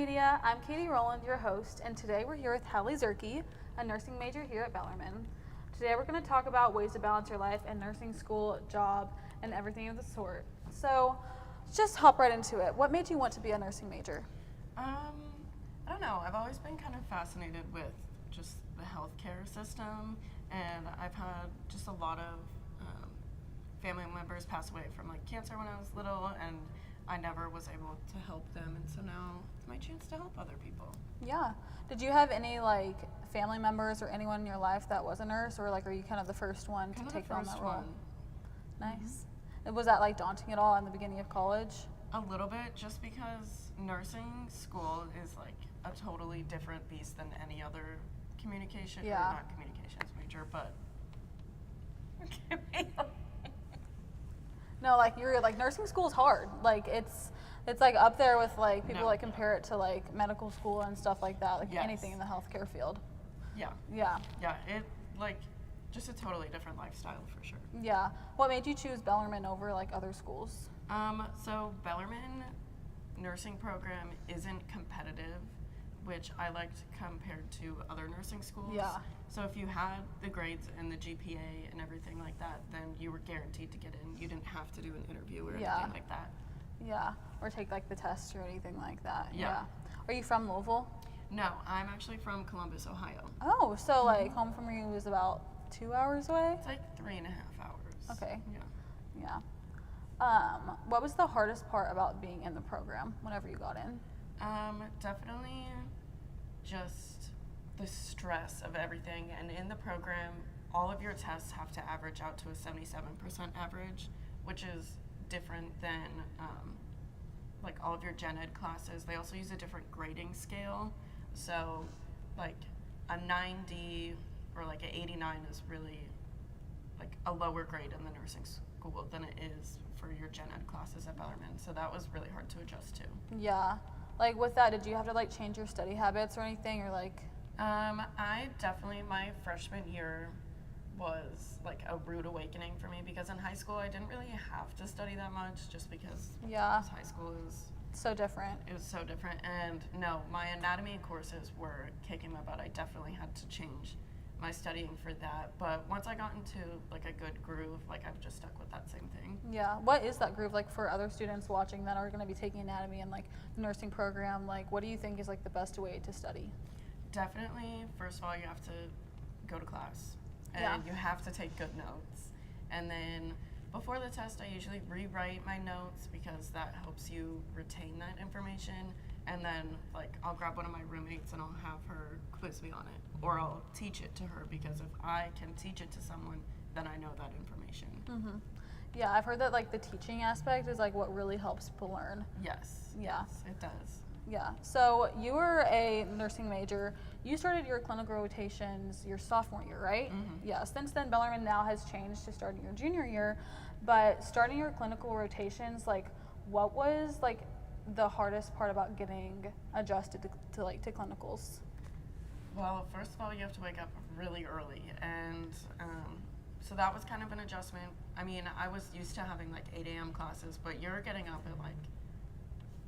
Media. I'm Katie Rowland, your host, and today we're here with Hallie Zerke, a nursing major here at Bellarmine. Today we're going to talk about ways to balance your life and nursing school, job, and everything of the sort. So, let's just hop right into it. What made you want to be a nursing major? I don't know. I've always been kind of fascinated with just the healthcare system, and I've had just a lot of family members pass away from like cancer when I was little, and I never was able to help them, and so now it's my chance to help other people. Yeah. Did you have any like family members or anyone in your life that was a nurse, or like are you kind of the first one to take on that role? Nice. Was that like daunting at all in the beginning of college? A little bit, just because nursing school is like a totally different beast than any other communication, or not communications major, but No, like you're like nursing school is hard. Like it's like up there with like people that compare it to like medical school and stuff like that, like anything in the healthcare field. Yeah. Yeah. Yeah, it like just a totally different lifestyle for sure. Yeah. What made you choose Bellarmine over like other schools? So Bellarmine nursing program isn't competitive, which I liked compared to other nursing schools. Yeah. So if you had the grades and the GPA and everything like that, then you were guaranteed to get in. You didn't have to do an interview or anything like that. Yeah. Or take like the test or anything like that. Yeah. Are you from Louisville? No, I'm actually from Columbus, Ohio. Oh, so like home from you was about 2 hours away? It's like 3.5 hours. Okay. Yeah. Yeah. What was the hardest part about being in the program whenever you got in? Definitely just the stress of everything. And in the program, all of your tests have to average out to a 77% average, which is different than like all of your gen ed classes. They also use a different grading scale. So like a 90 or like an 89 is really like a lower grade in the nursing school than it is for your gen ed classes at Bellarmine. So that was really hard to adjust to. Yeah. Like with that, did you have to like change your study habits or anything, or like? I definitely, my freshman year was like a rude awakening for me, because in high school I didn't really have to study that much, just because high school is so different. It was so different. And no, my anatomy courses were kicking my butt. I definitely had to change my studying for that, but once I got into like a good groove, like I've just stuck with that same thing. Yeah. What is that groove like for other students watching that are going to be taking anatomy and like the nursing program? Like, what do you think is like the best way to study? Definitely, first of all, you have to go to class, and you have to take good notes. And then before the test, I usually rewrite my notes, because that helps you retain that information. And then like I'll grab one of my roommates and I'll have her quiz me on it, or I'll teach it to her, because if I can teach it to someone, then I know that information. Mm-hmm. Yeah, I've heard that like the teaching aspect is like what really helps people learn. Yes. Yeah. Yes, it does. Yeah. So you were a nursing major. You started your clinical rotations your sophomore year, right? Mm-hmm. Yeah. Since then, Bellarmine now has changed to starting your junior year. But starting your clinical rotations, like, what was like the hardest part about getting adjusted to clinicals? Well, first of all, you have to wake up really early, and so that was kind of an adjustment. I mean, I was used to having like 8 a.m. classes, but you're getting up at like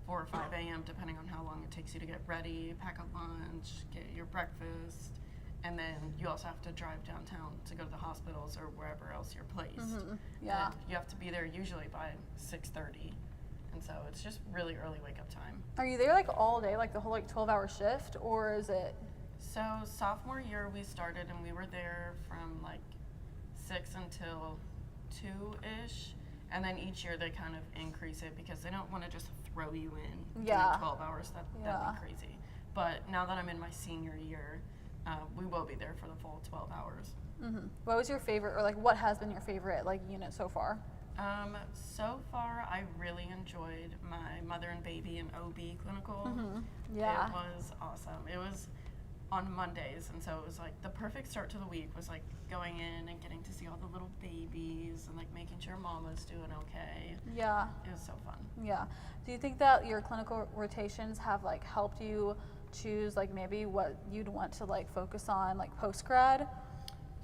4 or 5 a.m. depending on how long it takes you to get ready, pack a lunch, get your breakfast, and then you also have to drive downtown to go to the hospitals or wherever else you're placed. Mm-hmm. Yeah. And you have to be there usually by 6:30, and so it's just really early wake up time. Are you there like all day, like the whole like 12-hour shift, or is it? So sophomore year we started, and we were there from like 6 until 2-ish, and then each year they kind of increase it, because they don't want to just throw you in doing 12 hours. That'd be crazy. But now that I'm in my senior year, we will be there for the full 12 hours. Mm-hmm. What was your favorite, or like what has been your favorite like unit so far? So far, I really enjoyed my mother and baby and OB clinical. Mm-hmm. Yeah. It was awesome. It was on Mondays, and so it was like the perfect start to the week was like going in and getting to see all the little babies and like making sure mama's doing okay. Yeah. It was so fun. Yeah. Do you think that your clinical rotations have like helped you choose like maybe what you'd want to like focus on like post grad?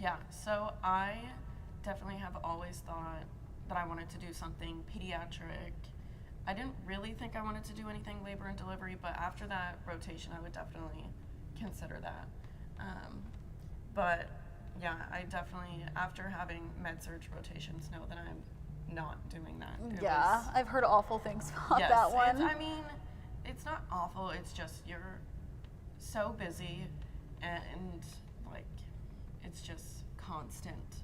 Yeah. So I definitely have always thought that I wanted to do something pediatric I didn't really think I wanted to do anything labor and delivery, but after that rotation, I would definitely consider that. But yeah, I definitely, after having med-surg rotations, know that I'm not doing that. Yeah, I've heard awful things about Yes, that one. I mean, it's not awful, it's just you're so busy and like it's just constant.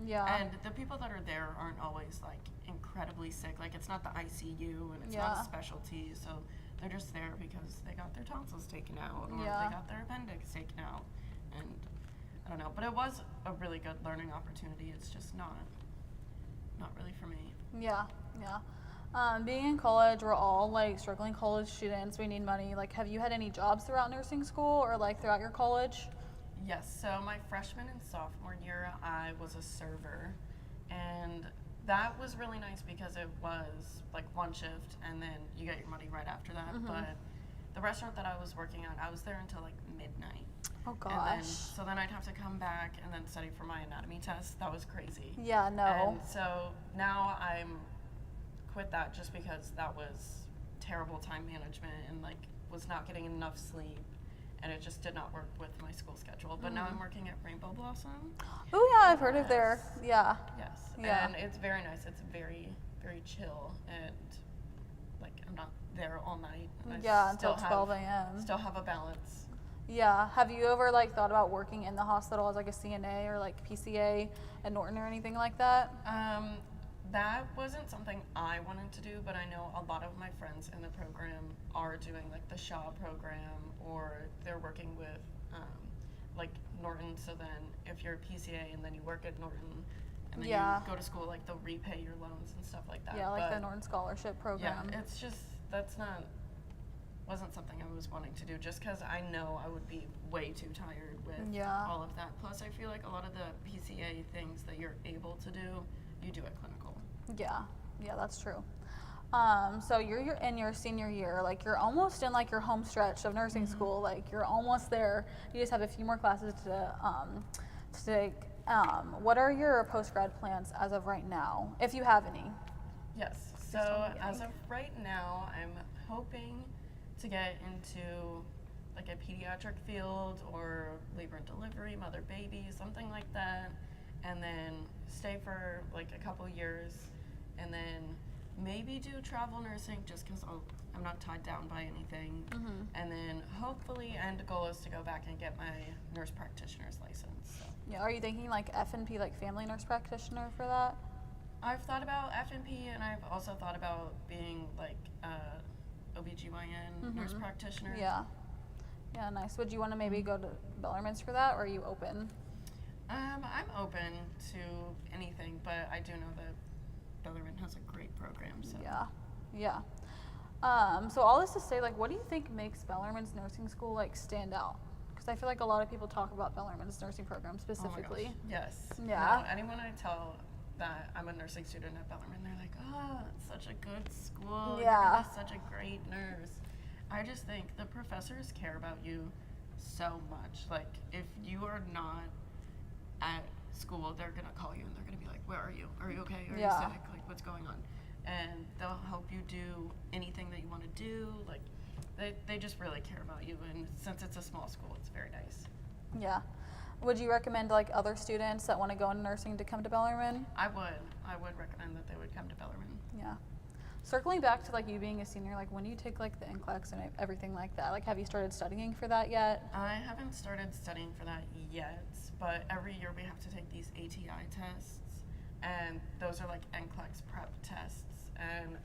Yeah. And the people that are there aren't always like incredibly sick. Like it's not the ICU and it's not Yeah. a specialty, so they're just there because they got their tonsils taken out or Yeah. they got their appendix taken out. And I don't know, but it was a really good learning opportunity. It's just not really for me. Yeah, yeah. Being in college, we're all like struggling college students. We need money. Like, have you had any jobs throughout nursing school or like throughout your college? Yes, so my freshman and sophomore year, I was a server, and that was really nice because it was like one shift, and then you get your money right after that. Mhm. But the restaurant that I was working at, I was there until like midnight. Oh And gosh. then, so then I'd have to come back and then study for my anatomy test. That was crazy. Yeah, no. And so now I'm quit that just because that was terrible time management and like was not getting enough sleep, and it just did not work with my school schedule. But now I'm working at Rainbow Blossom. Oh yeah, I've heard of there. Yes. Yeah. Yes. Yeah. And it's very nice. It's very, very chill, and like I'm not there all night. And I Yeah, until still 12 a.m. Still have a balance. Yeah. Have you ever like thought about working in the hospital as like a CNA or like PCA at Norton or anything like that? That wasn't something I wanted to do, but I know a lot of my friends in the program are doing like the Shaw program, or they're working with like Norton. So then if you're a PCA and then you work at Norton and then Yeah. you go to school, like they'll repay your loans and stuff like that. Yeah, like the But Norton Scholarship Program. yeah, it's just, wasn't something I was wanting to do just because I know I would be way too tired with Yeah. all of that. Plus, I feel like a lot of the PCA things that you're able to do, you do at clinical. Yeah, yeah, that's true. So you're in your senior year, like you're almost in like your home stretch of nursing school, like you're almost there. You just have a few more classes to take. What are your post-grad plans as of right now, if you have any? Yes. So tell me, as like- of right now, I'm hoping to get into like a pediatric field or labor and delivery, mother baby, something like that, and then stay for like a couple years, and then maybe do travel nursing just because I'm not tied down by anything, and then hopefully end goal is to go back and get my nurse practitioner's license. So. Yeah, are you thinking like FNP, like family nurse practitioner for that? I've thought about FNP, and I've also thought about being like OBGYN nurse practitioner. Yeah. Yeah, nice. Would you want to maybe go to Bellarmine's for that, or are you open? I'm open to anything, but I do know that Bellarmine has a great program. So Yeah, yeah. So all this to say, like, what do you think makes Bellarmine's nursing school like stand out? Because I feel like a lot of people talk about Bellarmine's nursing program Oh my specifically. gosh, yes. Yeah. No, anyone I tell that I'm a nursing student at Bellarmine, they're like, "Oh, it's such a good school. You're Yeah. gonna be such a great nurse." I just think the professors care about you so much. Like, if you are not at school, they're gonna call you and they're gonna be like, "Where are you? Are you okay? Are Yeah. you sick? Like, what's going on?" And they'll help you do anything that you want to do. Like, they just really care about you. And since it's a small school, it's very nice. Yeah. Would you recommend like other students that want to go into nursing to come to Bellarmine? I would recommend that they would come to Bellarmine. Yeah. Circling back to like you being a senior, like when you take like the NCLEX and everything like that, like have you started studying for that yet? I haven't started studying for that yet, but every year we have to take these ATI tests, and those are like NCLEX prep tests. And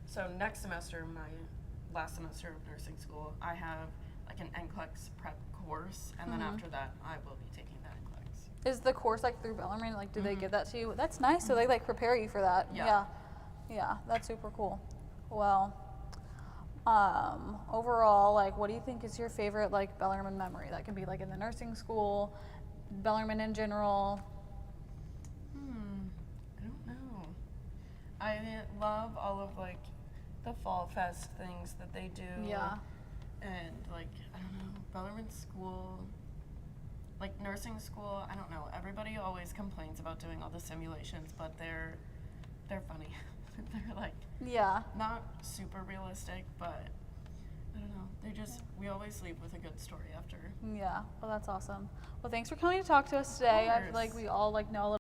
so next semester, my last semester of nursing school, I have like an NCLEX prep course, and then after that, I will be taking that NCLEX. Is the course like through Bellarmine? Like, do they give that to you? That's nice. So they like prepare you for that. Yeah. Yeah, yeah, that's super cool. Well, overall, like, what do you think is your favorite like Bellarmine memory? That can be like in the nursing school, Bellarmine in general. I don't know. I love all of like the fall fest things that they do. Yeah. And like, I don't know, Bellarmine school, like nursing school, I don't know. Everybody always complains about doing all the simulations, but they're funny. they're like Yeah. not super realistic, but I don't know. We always leave with a good story after. Yeah. Well, that's awesome. Well, thanks for coming to talk to us today. I feel course. like we all know a little